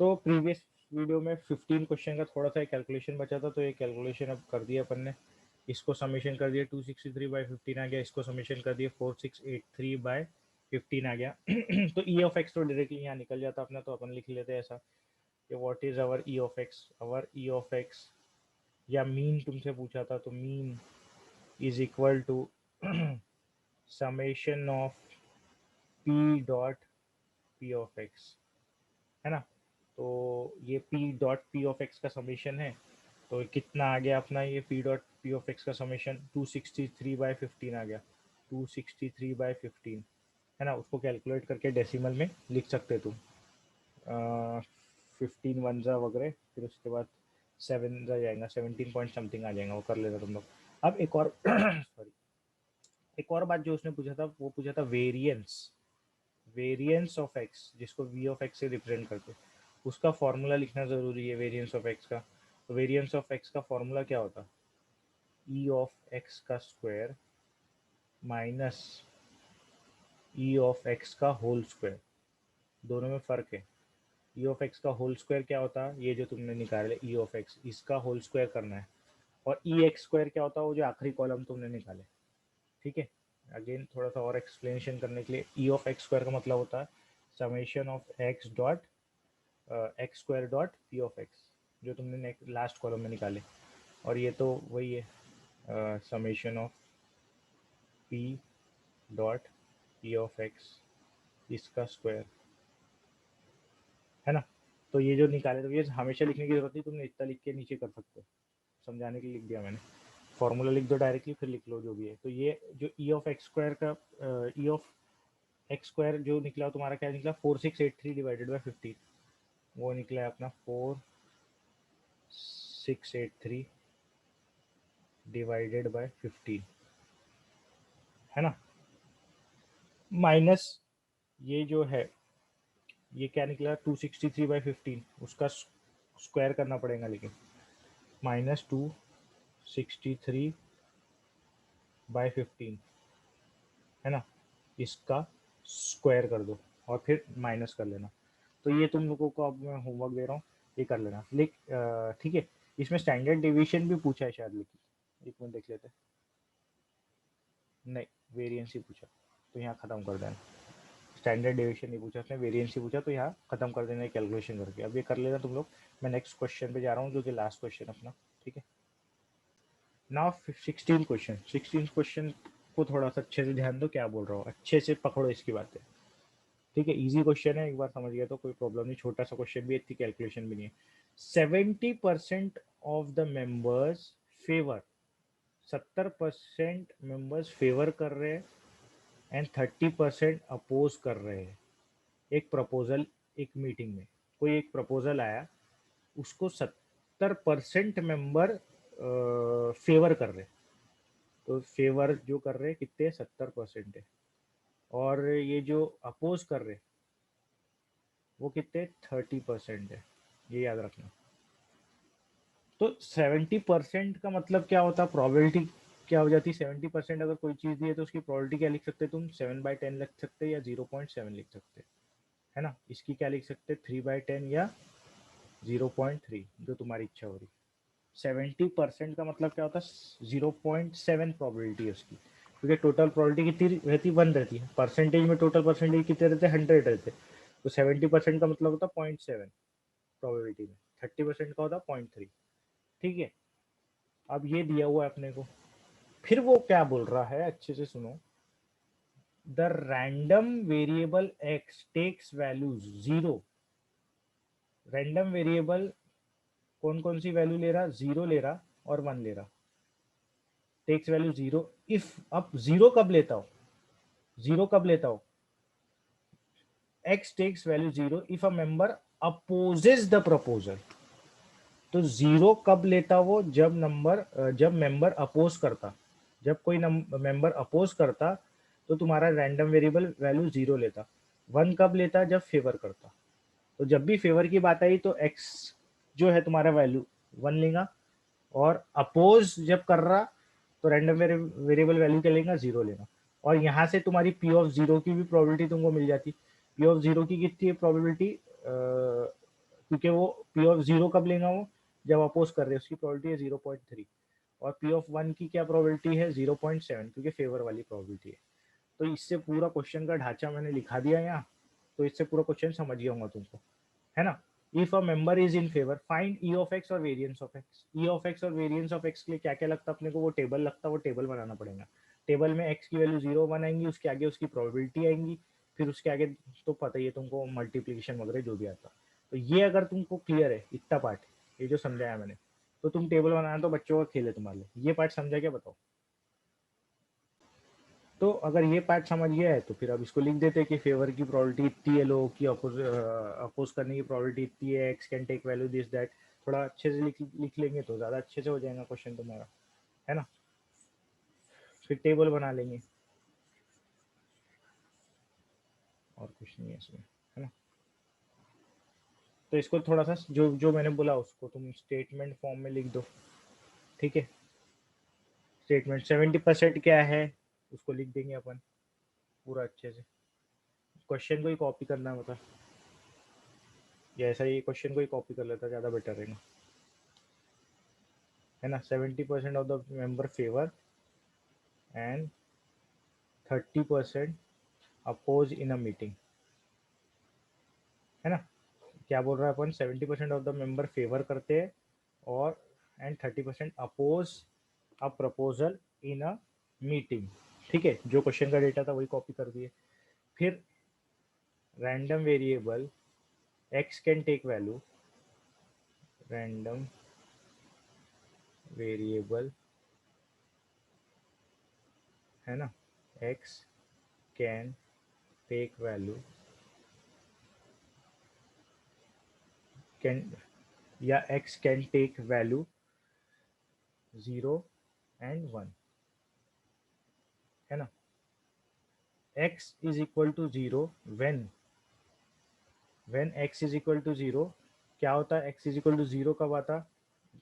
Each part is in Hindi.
तो प्रीवियस वीडियो में 15 क्वेश्चन का थोड़ा सा कैलकुलेशन बचा था, तो ये कैलकुलेशन अब कर दिया अपन ने। इसको समीशन कर दिया 263/15 आ गया, इसको समीशन कर दिया 4683/15 आ गया। तो ई ऑफ एक्स तो डायरेक्टली यहाँ निकल जाता अपना, तो अपन लिख लेते हैं ऐसा कि what is our E of X. Our E of X या मीन तुमसे पूछा था, तो mean is equal to summation of P dot P of X, है ना। तो ये P dot P of X का समेशन है, तो कितना आ गया अपना ये P dot P of X का समेशन 263/15 आ गया, 263/15, है ना। उसको कैलकुलेट करके डेसिमल में लिख सकते तुम, 15 वन ज़ा वगैरह, फिर उसके बाद 7 ज़ा जाएगा, 17 पॉइंट समथिंग आ जाएगा, वो कर लेना तुम लोग। अब एक और सॉरी, एक और बात जो उसने पूछा था, वो पूछा था वेरिएंस, वेरिएंस ऑफ एक्स, जिसको वी ऑफ एक्स से रिप्रेजेंट करते, उसका फॉर्मूला लिखना ज़रूरी है वेरिएंस ऑफ एक्स का। तो वेरिएंस ऑफ एक्स का फॉर्मूला क्या होता, ई ऑफ एक्स का square minus E of X का होल स्क्वायर, दोनों में फ़र्क है। ई ऑफ एक्स का होल स्क्वायर क्या होता है, ये जो तुमने निकाले ई ऑफ एक्स, इसका होल स्क्वायर करना है। और ई एक्स स्क्वायर क्या होता है, वो जो आखिरी कॉलम तुमने निकाले, ठीक है। अगेन थोड़ा सा और एक्सप्लेनेशन करने के लिए, ई ऑफ एक्स स्क्वायर का मतलब होता है summation of x dot x square dot P of x, जो तुमने लास्ट कॉलम में निकाले। और ये तो वही है summation of P dot P of x, इसका स्क्वायर, है ना। तो ये जो निकाले, तो ये हमेशा लिखने की जरूरत नहीं, तुमने इतना लिख के नीचे कर सकते हो, समझाने के लिए लिख दिया मैंने। फॉर्मूला लिख दो डायरेक्टली, फिर लिख लो जो भी है। तो ये जो ई ऑफ एक्स स्क्वायर का ई ऑफ एक्स स्क्वायर जो निकला तुम्हारा, क्या निकला, 4683/15, वो निकला है अपना 4683/15, है ना। माइनस ये जो है, ये क्या निकला 263/15, उसका स्क्वायर करना पड़ेगा, लेकिन माइनस 263/15, है ना, इसका स्क्वायर कर दो और फिर माइनस कर लेना। तो ये तुम लोगों को अब मैं होमवर्क दे रहा हूँ, ये कर लेना। ठीक है। इसमें स्टैंडर्ड डिवीजन भी पूछा है शायद, लेकिन एक मिनट देख लेते हैं। नहीं, वेरिएंस ही पूछा, तो यहाँ ख़त्म कर देना। स्टैंडर्ड डिवीजन नहीं पूछा उसने, वेरिएंस ही पूछा, तो यहाँ ख़त्म कर देना कैलकुलेशन करके। अब ये कर लेना तुम लोग। मैं नेक्स्ट क्वेश्चन पे जा रहा हूँ, जो कि लास्ट क्वेश्चन अपना, ठीक है। नाउ 16 क्वेश्चन को थोड़ा सा अच्छे से ध्यान दो, क्या बोल रहा हूँ, अच्छे से पकड़ो इसकी बातें, ठीक है। इजी क्वेश्चन है, एक बार समझ गया तो कोई प्रॉब्लम नहीं, छोटा सा क्वेश्चन भी, इतनी कैलकुलेशन भी नहीं है। 70% of the members favour, 70% members favour कर रहे हैं एंड 30% अपोज कर रहे हैं। एक प्रपोजल, एक मीटिंग में कोई एक प्रपोजल आया, उसको 70% मेंबर फेवर कर रहे हैं। तो फेवर जो कर रहे हैं कितने, 70% है। और ये जो अपोज कर रहे हैं वो कितने, 30% है, ये याद रखना। तो 70% का मतलब क्या होता है, प्रोबेबिलिटी क्या हो जाती है। 70% अगर कोई चीज़ दी है तो उसकी प्रोबेबिलिटी क्या लिख सकते तुम, 7/10 लिख सकते या 0.7 लिख सकते, है ना। इसकी क्या लिख सकते, 3/10 या 0.3, जो तुम्हारी इच्छा हो रही। 70% का मतलब क्या होता है, 0.7 प्रोबेबिलिटी है उसकी, क्योंकि टोटल प्रोबेबिलिटी कितनी रहती, 1 रहती है। परसेंटेज में टोटल परसेंटेज कितने रहते हैं, 100 रहते हैं। तो 70% का मतलब होता है 0.7 प्रोबेबिलिटी में, 30% का होता है 0.3, ठीक है। अब ये दिया हुआ है अपने को, फिर वो क्या बोल रहा है, अच्छे से सुनो। The random variable X takes value 0, random variable कौन कौन सी वैल्यू ले रहा, 0 ले रहा और 1 ले रहा, टेक्स वैल्यू 0 इफ। अब 0 कब लेता हो, 0 कब लेता हो, X takes value 0 if a member opposes the proposal. तो 0 कब लेता वो, जब मेंबर अपोज करता, जब कोई मेंबर अपोज करता तो तुम्हारा रैंडम वेरिएबल वैल्यू 0 लेता। 1 कब लेता, जब फेवर करता। तो जब भी फेवर की बात आई तो एक्स जो है तुम्हारा वैल्यू 1 लेगा, और अपोज जब कर रहा तो रैंडम वेरिएबल वैल्यू क्या लेगा, 0 लेगा। और यहाँ से तुम्हारी पी ऑफ 0 की भी प्रोबेबिलिटी तुमको मिल जाती। पी ऑफ 0 की कितनी है प्रोबेबिलिटी, क्योंकि वो पी ऑफ जीरो कब लेगा, वो जब अपोज कर रहे हैं, उसकी प्रोबेबिलिटी है 0.3, और पी ऑफ वन की क्या प्रोबेबिलिटी है 0.7, क्योंकि फेवर वाली प्रोबेबिलिटी है। तो इससे पूरा क्वेश्चन का ढांचा मैंने लिखा दिया यहाँ, तो इससे पूरा क्वेश्चन समझ गया होगा तुमको, है ना। If a member is in favour, find E of X और variance of X. E of X और वेरिएंस ऑफ एक्स के लिए क्या क्या लगता है अपने को, वो टेबल लगता है, वो टेबल बनाना पड़ेगा। टेबल में एक्स की वैल्यू 0 1 आएंगी, उसके आगे उसकी प्रोबेबिलिटी आएंगी, फिर उसके आगे तो पता ही है तुमको मल्टीप्लीकेशन वगैरह जो भी आता। तो ये अगर तुमको क्लियर है इतना पार्ट, ये जो समझाया मैंने, तो तुम टेबल बनाना तो बच्चों का खेल है तुम्हारे लिए। ये पार्ट समझा क्या, बताओ। तो अगर ये पार्ट समझ गया है तो फिर अब इसको लिख देते हैं कि फेवर की प्रोबेबिलिटी इतनी है, लो की अपोज करने की प्रोबेबिलिटी इतनी है, X can take value this that. थोड़ा अच्छे से लिख लेंगे तो ज़्यादा अच्छे से हो जाएगा क्वेश्चन तुम्हारा, है ना। फिर टेबल बना लेंगे, और कुछ नहीं है इसमें, है ना। तो इसको थोड़ा सा जो जो मैंने बोला उसको तुम स्टेटमेंट फॉर्म में लिख दो, ठीक है। स्टेटमेंट 70% क्या है उसको लिख देंगे अपन पूरा अच्छे से। क्वेश्चन को ही कॉपी करना है, मतलब या ऐसा ही क्वेश्चन को ही कॉपी कर लेता ज़्यादा बेटर रहेगा, है ना। 70% of the member favour and 30% oppose in a meeting, है ना। क्या बोल रहा है अपन, 70% ऑफ द मेंबर फेवर करते हैं और and 30% oppose a proposal in a meeting, ठीक है। जो क्वेश्चन का डेटा था वही कॉपी कर दिए। फिर random variable X can take value, random variable, है ना, X can take value, can या X can take value 0 and 1, है ना। x is equal to 0 when x is equal to 0, क्या होता है x इज इक्वल टू 0 कब आता,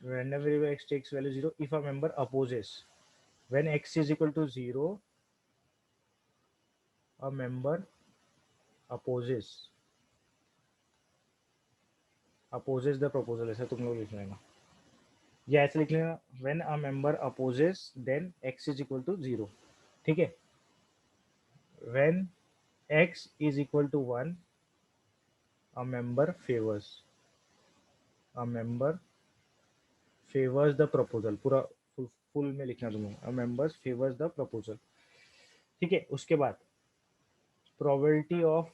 random variable x takes value 0 if a member opposes, when x is equal to 0 a member opposes, opposes the proposal, ऐसा तुम लोग लिख लेना, या ऐसे लिख लेना when a member opposes then x is equal to 0, ठीक है। When x is equal to 1 a member favours, a member favours the proposal, पूरा फुल में लिखना तुम लोग, मेंबर्स फेवर्स द प्रपोजल, ठीक है। उसके बाद probability of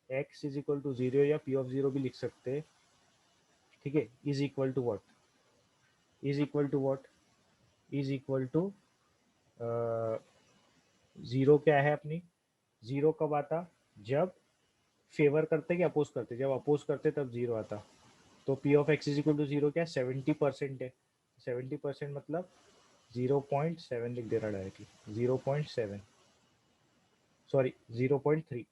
X is equal to 0 या पी ऑफ 0 भी लिख सकते हैं, ठीक है। Is equal to what, is equal to what, is equal to 0 क्या है अपनी, 0 कब आता, जब फेवर करते कि अपोज करते, जब अपोज करते तब 0 आता। तो P of X is equal to 0 क्या है, 70% है। 70% मतलब 0.7 लिख दे रहा डायरेक्टली, 0.7, सॉरी 0.3,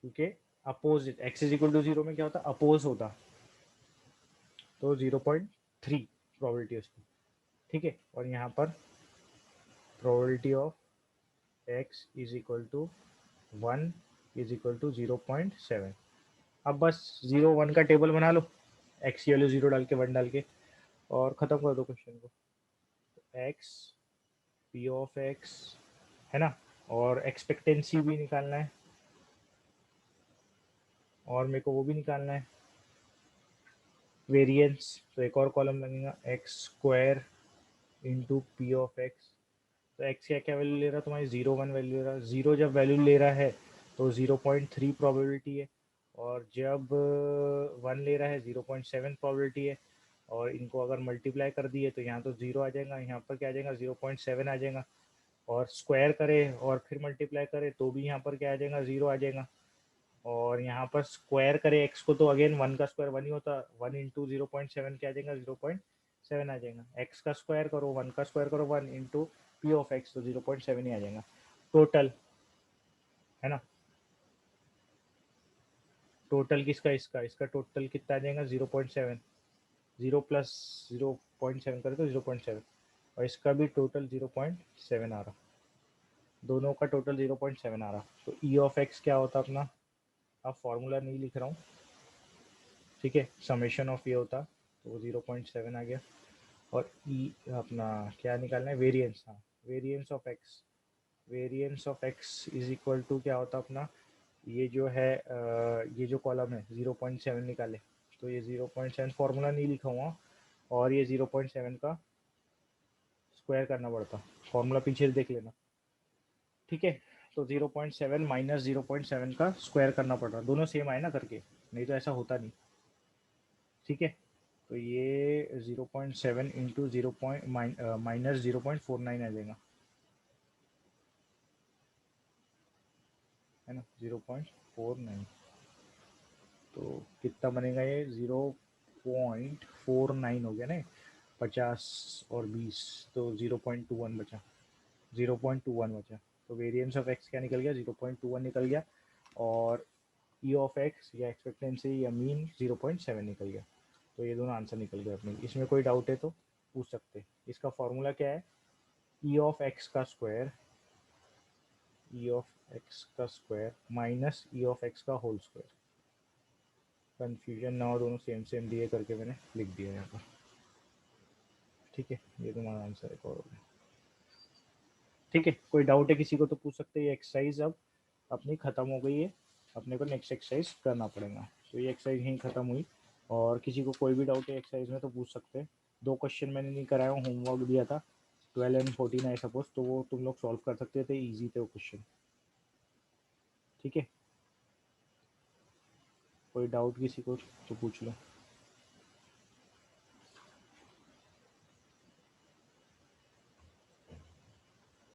क्योंकि opposite X is equal to 0 में क्या होता, अपोज होता, तो 0.3 प्रोबेबिलिटी उसकी, ठीक है। और यहाँ पर probability of X is equal to 1 is equal to 0.7। अब बस 0 1 का टेबल बना लो, एक्स की वैल्यू 0 डाल के 1 डाल के, और ख़त्म कर दो क्वेश्चन को। एक्स पी ऑफ एक्स, है ना, और एक्सपेक्टेंसी भी निकालना है, और मेरे को वो भी निकालना है वेरिएंस। तो एक और कॉलम लगेगा x square into P of x. तो एक्स क्या क्या वैल्यू ले रहा है तुम्हारी, 0 1 वैल्यू ले रहा है। 0 जब वैल्यू ले रहा है तो 0.3 प्रोबेबिलिटी है, और जब 1 ले रहा है 0.7 प्रोबेबिलिटी है। और इनको अगर मल्टीप्लाई कर दिए तो यहाँ तो 0 आ जाएगा, यहाँ पर क्या आ जाएगा 0.7 आ जाएगा, और स्क्वायर करे और फिर मल्टीप्लाई करे तो भी यहाँ पर क्या आ जाएगा 0 आ जाएगा। और यहाँ पर स्क्वायर करे एक्स को तो अगेन 1 का स्क्वायर 1 ही होता, 1 इंटू 0.7 क्या आ जाएगा 0.7 आ जाएगा। एक्स का स्क्वायर करो 1 का स्क्वायर करो 1 इंटू पी ऑफ एक्स, तो 0.7 ही आ जाएगा टोटल, है ना। टोटल किसका, इसका इसका टोटल कितना आ जाएगा 0.7, 0 प्लस 0.7 करे तो 0.7, और इसका भी टोटल 0.7 आ रहा, दोनों का टोटल 0.7 आ रहा। तो ई ऑफ एक्स क्या होता अपना, अब फॉर्मूला नहीं लिख रहा हूँ, ठीक है। समेशन ऑफ ये होता तो वो 0.7 आ गया, और ई अपना क्या निकालना है, वेरिएंस। हाँ, variance of X, variance of X is equal to क्या होता अपना, ये जो है ये जो कॉलम है 0.7 निकाले, तो ये 0.7 फॉर्मूला नहीं लिखा हुआ, और ये 0.7 का स्क्वायर करना पड़ता, फॉर्मूला पीछे देख लेना, ठीक है। तो 0.7 माइनस 0.7 का स्क्वायर करना पड़ रहा, दोनों सेम आए ना करके, नहीं तो ऐसा होता नहीं, ठीक है। तो ये 0.7 इंटू जीरो पॉइंट माइनस 0.49 आ जाएगा, है ना, 0.49। तो कितना बनेगा ये, 0.49 हो गया ना, 50 और 20, तो 0.21 बचा, 0.21 बचा। तो वेरिएंस ऑफ एक्स क्या निकल गया, 0.21 निकल गया, और ई ऑफ एक्स या एक्सपेक्टेंसी या मीन 0.7 निकल गया। तो ये दोनों आंसर निकल गए अपने। इसमें कोई डाउट है तो पूछ सकते हैं। इसका फॉर्मूला क्या है, ई ऑफ एक्स का स्क्वायर, ई ऑफ एक्स का square minus E of X का होल स्क्वायर। कन्फ्यूजन ना हो, दोनों सेम सेम दिए करके मैंने लिख दिया यहाँ पर, ठीक है। ये तुम्हारा आंसर है और, ठीक है। कोई डाउट है किसी को तो पूछ सकते हैं। ये एक्सरसाइज अब अपनी ख़त्म हो गई है, अपने को नेक्स्ट एक्सरसाइज करना पड़ेगा। तो ये एक्सरसाइज यहीं ख़त्म हुई, और किसी को कोई भी डाउट है एक्सरसाइज में तो पूछ सकते हैं। 2 क्वेश्चन मैंने नहीं कराया हूँ, होमवर्क दिया था 12 एंड 14 आई सपोज, तो वो तुम लोग सॉल्व कर सकते थे, ईजी थे वो क्वेश्चन, ठीक है। कोई डाउट किसी को तो पूछ लो।